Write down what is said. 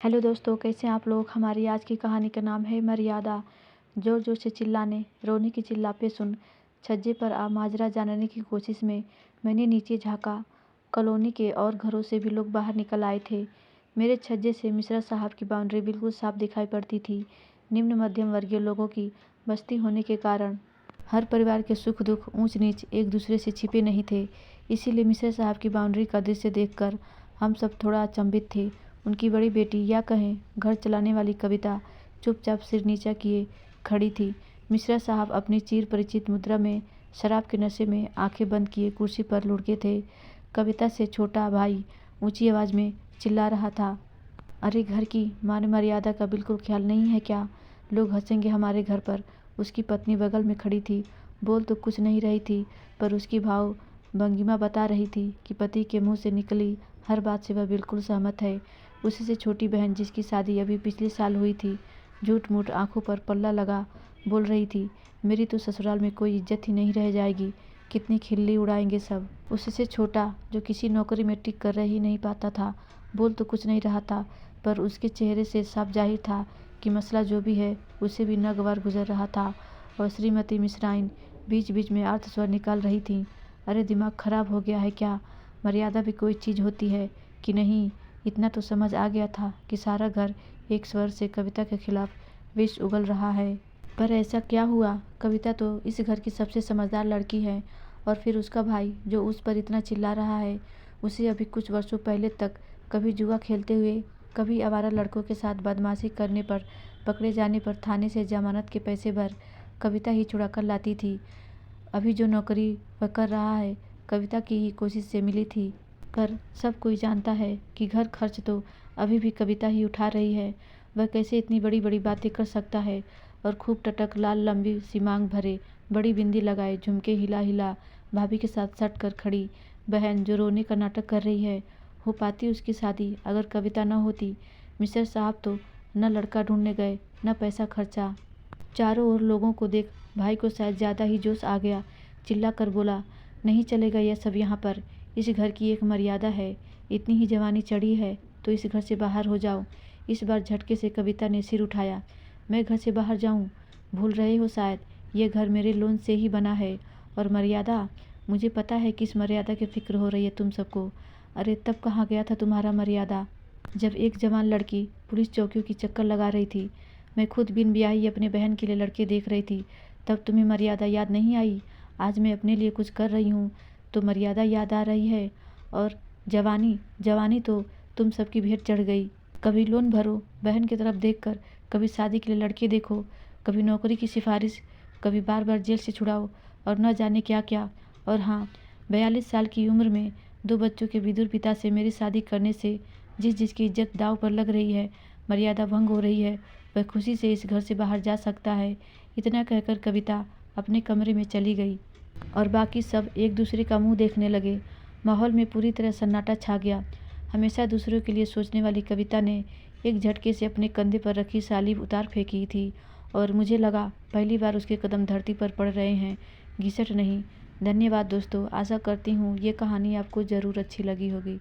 Hello दोस्तों, कैसे हैं आप लोग। हमारी आज की कहानी का नाम है मर्यादा। जोर जोर से चिल्लाने, रोने की चिल्लापे सुन छज्जे पर आ माजरा जानने की कोशिश में मैंने नीचे झाँका। कॉलोनी के और घरों से भी लोग बाहर निकल आए थे। मेरे छज्जे से मिश्रा साहब की बाउंड्री बिल्कुल साफ दिखाई पड़ती थी। निम्न मध्यम वर्गीय लोगों की बस्ती होने के कारण हर परिवार के सुख दुख, ऊंच नीच एक दूसरे से छिपे नहीं थे। इसीलिए मिश्रा साहब की बाउंड्री का दृश्य देखकर हम सब थोड़ा अचंभित थे। उनकी बड़ी बेटी या कहें घर चलाने वाली कविता चुपचाप सिर नीचा किए खड़ी थी। मिश्रा साहब अपनी चिर परिचित मुद्रा में शराब के नशे में आंखें बंद किए कुर्सी पर लुढ़के थे। कविता से छोटा भाई ऊंची आवाज़ में चिल्ला रहा था, अरे घर की मान मर्यादा का बिल्कुल ख्याल नहीं है क्या? लोग हंसेंगे हमारे घर पर। उसकी पत्नी बगल में खड़ी थी। बोल तो कुछ नहीं रही थी, पर उसकी भाव भंगिमा बता रही थी कि पति के मुंह से निकली हर बात से वह बिल्कुल सहमत है। उसी से छोटी बहन, जिसकी शादी अभी पिछले साल हुई थी, झूठ मूठ आंखों पर पल्ला लगा बोल रही थी, मेरी तो ससुराल में कोई इज्जत ही नहीं रह जाएगी, कितनी खिल्ली उड़ाएंगे सब। उससे छोटा, जो किसी नौकरी में टिक कर रह ही नहीं पाता था, बोल तो कुछ नहीं रहा था, पर उसके चेहरे से साफ जाहिर था कि मसला जो भी है उसे भी नागवार गुजर रहा था। और श्रीमती मिश्राइन बीच बीच में अर्थ स्वर निकाल रही थीं, अरे दिमाग खराब हो गया है क्या? मर्यादा भी कोई चीज़ होती है कि नहीं? इतना तो समझ आ गया था कि सारा घर एक स्वर से कविता के खिलाफ विष उगल रहा है। पर ऐसा क्या हुआ? कविता तो इस घर की सबसे समझदार लड़की है। और फिर उसका भाई जो उस पर इतना चिल्ला रहा है, उसे अभी कुछ वर्षों पहले तक कभी जुआ खेलते हुए, कभी आवारा लड़कों के साथ बदमाशी करने पर पकड़े जाने पर थाने से जमानत के पैसे भर कविता ही छुड़ा कर लाती थी। अभी जो नौकरी वह कर रहा है, कविता की ही कोशिश से मिली थी। पर सब कोई जानता है कि घर खर्च तो अभी भी कविता ही उठा रही है। वह कैसे इतनी बड़ी बड़ी बातें कर सकता है? और खूब टटक लाल लंबी सी मांग भरे, बड़ी बिंदी लगाए, झुमके हिला हिला भाभी के साथ सट कर खड़ी बहन जो रोने का नाटक कर रही है। हो पाती उसकी शादी अगर कविता न होती। मिस्टर साहब तो न लड़का ढूंढने गए, न पैसा खर्चा। चारों ओर लोगों को देख भाई को शायद ज़्यादा ही जोश आ गया। चिल्ला कर बोला, नहीं चलेगा यह सब यहाँ पर। इस घर की एक मर्यादा है। इतनी ही जवानी चढ़ी है तो इस घर से बाहर हो जाओ। इस बार झटके से कविता ने सिर उठाया। मैं घर से बाहर जाऊँ? भूल रहे हो शायद, ये घर मेरे लोन से ही बना है। और मर्यादा, मुझे पता है किस मर्यादा की फिक्र हो रही है तुम सबको। अरे तब कहाँ गया था तुम्हारा मर्यादा, जब एक जवान लड़की पुलिस चौकियों की चक्कर लगा रही थी। मैं खुद बिन ब्याही अपने बहन के लिए लड़के देख रही थी। तब तुम्हें मर्यादा याद नहीं आई? आज मैं अपने लिए कुछ कर रही हूँ तो मर्यादा याद आ रही है। और जवानी जवानी तो तुम सबकी भेंट चढ़ गई। कभी लोन भरो बहन की तरफ देखकर, कभी शादी के लिए लड़के देखो, कभी नौकरी की सिफारिश, कभी बार बार जेल से छुड़ाओ और न जाने क्या क्या। और हाँ, 42 साल की उम्र में 2 बच्चों के विदुर पिता से मेरी शादी करने से जिसकी इज्जत दांव पर लग रही है, मर्यादा भंग हो रही है, वह खुशी से इस घर से बाहर जा सकता है। इतना कहकर कविता अपने कमरे में चली गई और बाकी सब एक दूसरे का मुंह देखने लगे। माहौल में पूरी तरह सन्नाटा छा गया। हमेशा दूसरों के लिए सोचने वाली कविता ने एक झटके से अपने कंधे पर रखी सालीब उतार फेंकी थी और मुझे लगा पहली बार उसके कदम धरती पर पड़ रहे हैं, घिसट नहीं। धन्यवाद दोस्तों, आशा करती हूँ ये कहानी आपको ज़रूर अच्छी लगी होगी।